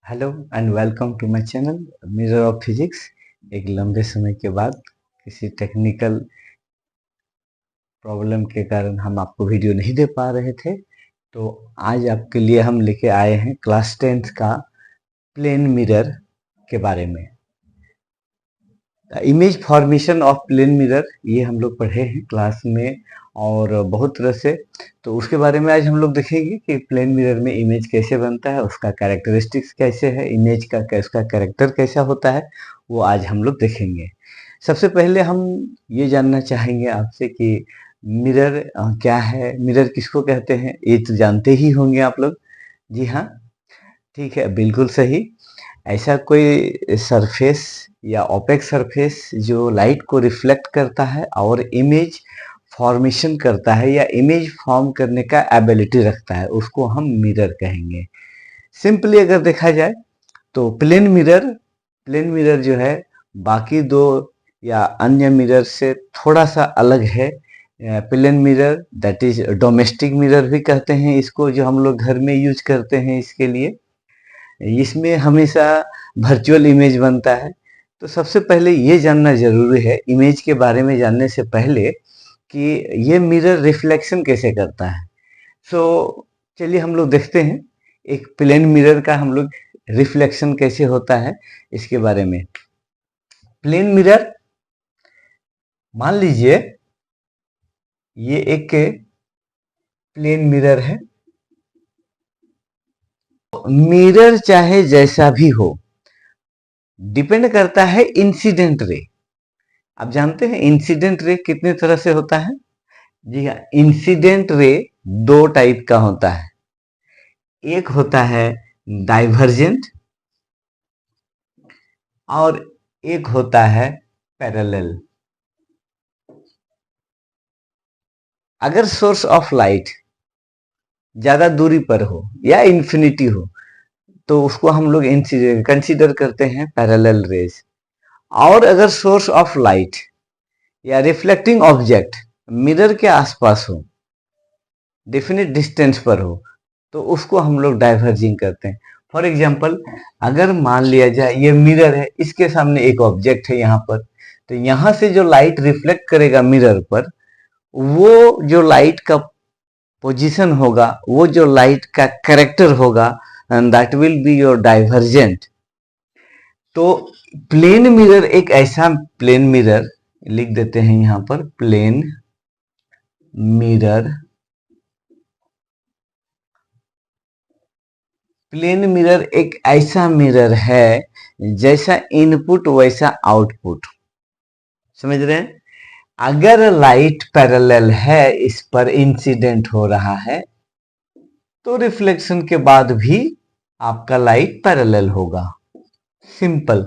Hello and welcome to my channel mirror of physics. एक लंबे समय के बाद किसी टेक्निकल प्रॉब्लम के कारण हम आपको वीडियो नहीं दे पा रहे थे, तो आज आपके लिए हम लेके आए हैं क्लास 10th का प्लेन मिरर के बारे में। Image formation of plane mirror ये हम लोग पढ़े हैं क्लास में और बहुत तरह से, तो उसके बारे में आज हम लोग देखेंगे कि प्लेन मिरर में इमेज कैसे बनता है, उसका कैरेक्टरिस्टिक्स कैसे है, इमेज का उसका कैरेक्टर कैसा होता है, वो आज हम लोग देखेंगे। सबसे पहले हम ये जानना चाहेंगे आपसे कि मिरर क्या है, मिरर किसको कहते हैं, ये तो जानते ही होंगे आप लोग। जी हाँ, ठीक है, बिल्कुल सही। ऐसा कोई सरफेस या ओपेक सरफेस जो लाइट को रिफ्लेक्ट करता है और इमेज फॉर्मेशन करता है या इमेज फॉर्म करने का एबिलिटी रखता है, उसको हम मिरर कहेंगे। सिंपली अगर देखा जाए तो प्लेन मिरर जो है बाकी दो या अन्य मिरर से थोड़ा सा अलग है। Plane mirror that is domestic mirror भी कहते हैं इसको, जो हम लोग घर में यूज करते हैं इसके लिए। इसमें हमेशा वर्चुअल इमेज बनता है। तो सबसे पहले ये जानना जरूरी है इमेज के बारे में जानने से पहले कि ये मिरर रिफ्लेक्शन कैसे करता है। सो चलिए हम लोग देखते हैं एक प्लेन मिरर का हम लोग रिफ्लेक्शन कैसे होता है इसके बारे में। प्लेन मिरर, मान लीजिए ये एक प्लेन मिरर है। मिरर चाहे जैसा भी हो, डिपेंड करता है इंसिडेंट रे। आप जानते हैं इंसिडेंट रे कितने तरह से होता है? जी हाँ, इंसिडेंट रे दो टाइप का होता है। एक होता है डाइवर्जेंट और एक होता है पैरेलल। अगर सोर्स ऑफ लाइट ज्यादा दूरी पर हो या इंफिनिटी हो तो उसको हम लोग कंसीडर करते हैं पैरेलल रेज। और अगर सोर्स ऑफ लाइट या रिफ्लेक्टिंग ऑब्जेक्ट मिरर के आसपास हो, डेफिनेट डिस्टेंस पर हो, तो उसको हम लोग डाइवर्जिंग करते हैं। फॉर एग्जाम्पल, अगर मान लिया जाए ये मिरर है, इसके सामने एक ऑब्जेक्ट है यहाँ पर, तो यहाँ से जो लाइट रिफ्लेक्ट करेगा मिरर पर, वो जो लाइट का पोजीशन होगा, वो जो लाइट का कैरेक्टर होगा, and that will be your divergent. तो प्लेन मिरर एक ऐसा प्लेन मिरर, लिख देते हैं यहाँ पर प्लेन मिरर। प्लेन मिरर एक ऐसा मिरर है जैसा इनपुट वैसा आउटपुट। समझ रहे हैं? अगर लाइट पैरेलल है, इस पर इंसिडेंट हो रहा है, तो रिफ्लेक्शन के बाद भी आपका लाइट पैरेलल होगा। सिंपल।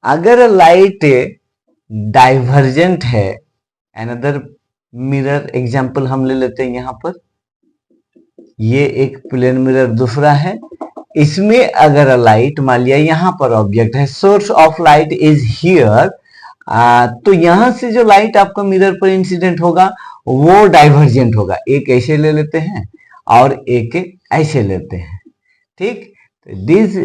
अगर लाइट डाइवर्जेंट है, अनदर मिरर एग्जांपल हम ले लेते हैं यहां पर, ये एक प्लेन मिरर दूसरा है। इसमें अगर लाइट, मान लिया यहां पर ऑब्जेक्ट है, source of light is here, तो यहां से जो लाइट आपका मिरर पर इंसिडेंट होगा वो डाइवर्जेंट होगा। एक ऐसे ले लेते हैं और एक ऐसे लेते हैं। ठीक, this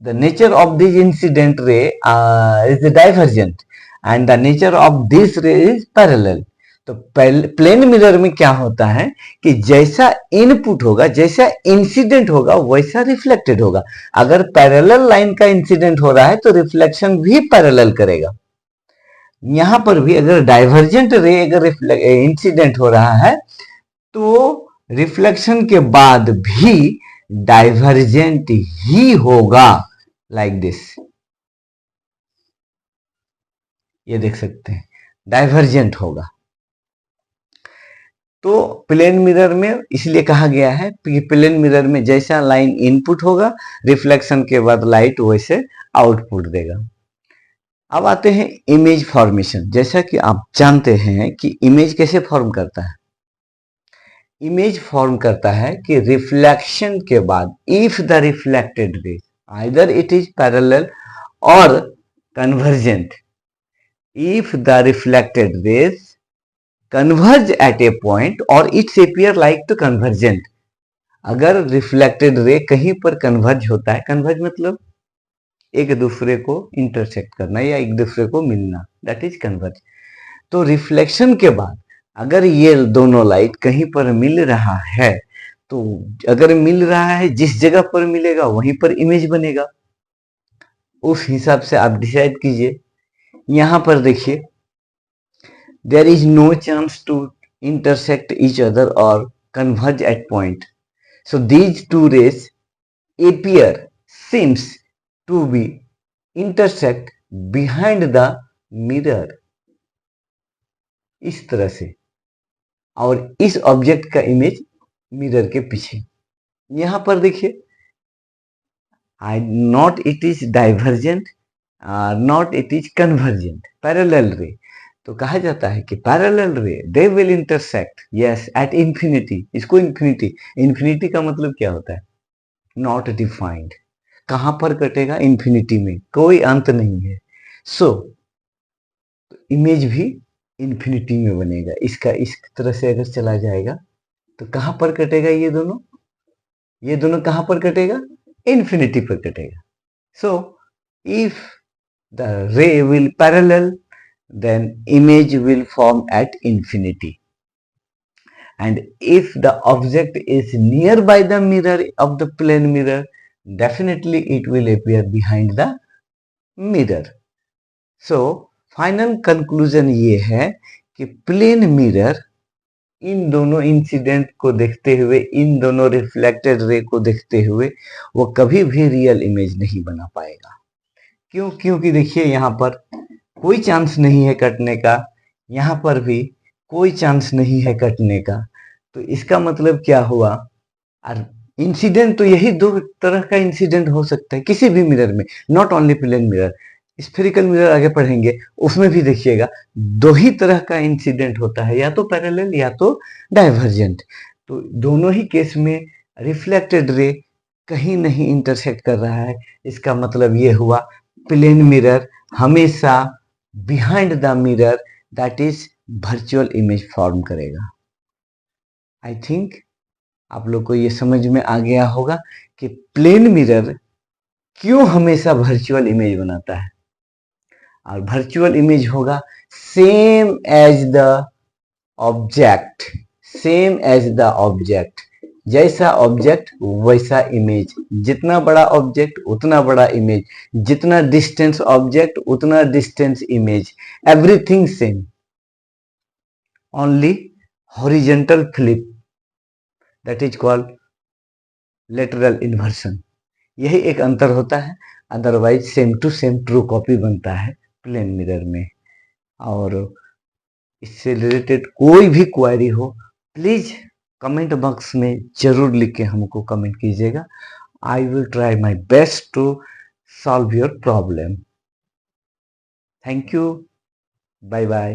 the nature of this incident ray is divergent and the nature of this रे इज पैरेलल। तो प्लेन मिरर में क्या होता है कि जैसा इनपुट होगा, जैसा इंसिडेंट होगा, वैसा रिफ्लेक्टेड होगा। अगर पैरेलल लाइन का इंसिडेंट हो रहा है तो रिफ्लेक्शन भी पैरेलल करेगा। यहां पर भी अगर डाइवर्जेंट रे अगर इंसिडेंट हो रहा है तो रिफ्लेक्शन के बाद भी डाइवर्जेंट ही होगा, लाइक दिस। ये देख सकते हैं, डाइवर्जेंट होगा। तो प्लेन मिरर में इसलिए कहा गया है कि प्लेन मिरर में जैसा लाइन इनपुट होगा, रिफ्लेक्शन के बाद लाइट वैसे आउटपुट देगा। अब आते हैं इमेज फॉर्मेशन। जैसा कि आप जानते हैं कि इमेज कैसे फॉर्म करता है। इमेज फॉर्म करता है कि रिफ्लेक्शन के बाद, if the reflected ray either it is parallel और convergent, if the reflected rays converge at a point or its appear like the convergent, अगर रिफ्लेक्टेड रे कहीं पर कन्वर्ज होता है, कन्वर्ज मतलब एक दूसरे को इंटरसेक्ट करना या एक दूसरे को मिलना, दैट इज कन्वर्ज। तो रिफ्लेक्शन के बाद अगर ये दोनों लाइट कहीं पर मिल रहा है, तो अगर मिल रहा है जिस जगह पर मिलेगा वहीं पर इमेज बनेगा। उस हिसाब से आप डिसाइड कीजिए। यहां पर देखिए, there is no chance to intersect each other or converge at point. So these two rays appear, seems to be intersect behind the mirror, इस तरह से, और इस ऑब्जेक्ट का इमेज मिरर के पीछे। यहां पर देखिए, not it is divergent, not it is convergent, parallel रे। तो कहा जाता है कि पैरेलल रे they will intersect, yes, at infinity. इसको इंफिनिटी, इंफिनिटी का मतलब क्या होता है? Not defined. कहां पर कटेगा? इंफिनिटी में, कोई अंत नहीं है। सो इमेज भी इंफिनिटी में बनेगा। इसका इस तरह से अगर चला जाएगा तो कहां पर कटेगा? ये दोनों, ये दोनों कहां पर कटेगा? इंफिनिटी पर कटेगा। सो इफ द रे will parallel, then image will form at infinity. And if the object is nearby the mirror of the plane mirror, definitely it will appear behind the mirror. So final conclusion ये है कि plane mirror इन दोनों incident को देखते हुए, इन दोनों reflected ray को देखते हुए वो कभी भी रियल इमेज नहीं बना पाएगा। क्यों? क्योंकि देखिए यहाँ पर कोई चांस नहीं है कटने का, यहाँ पर भी कोई चांस नहीं है कटने का। तो इसका मतलब क्या हुआ? और इंसिडेंट तो यही दो तरह का इंसिडेंट हो सकता है किसी भी मिरर में, not only plane mirror. Spherical mirror आगे पढ़ेंगे, उसमें भी देखिएगा दो ही तरह का इंसिडेंट होता है, या तो पैरेलल या तो डाइवर्जेंट। तो दोनों ही केस में रिफ्लेक्टेड रे कहीं नहीं इंटरसेक्ट कर रहा है। इसका मतलब ये हुआ प्लेन मिरर हमेशा behind the mirror, that is virtual image form करेगा। आई थिंक आप लोग को ये समझ में आ गया होगा कि प्लेन मिरर क्यों हमेशा वर्चुअल इमेज बनाता है। और वर्चुअल इमेज होगा same as the object, same as the object. जैसा ऑब्जेक्ट वैसा इमेज, जितना बड़ा ऑब्जेक्ट उतना बड़ा इमेज, जितना डिस्टेंस ऑब्जेक्ट उतना distance image, everything same, only horizontal flip, that is called lateral inversion. यही एक अंतर होता है, otherwise same to same true copy बनता है प्लेन मिरर में। और इससे रिलेटेड कोई भी क्वेरी हो, प्लीज कमेंट बॉक्स में जरूर लिख के हमको कमेंट कीजिएगा। I will try my best to solve your problem. Thank you, bye bye.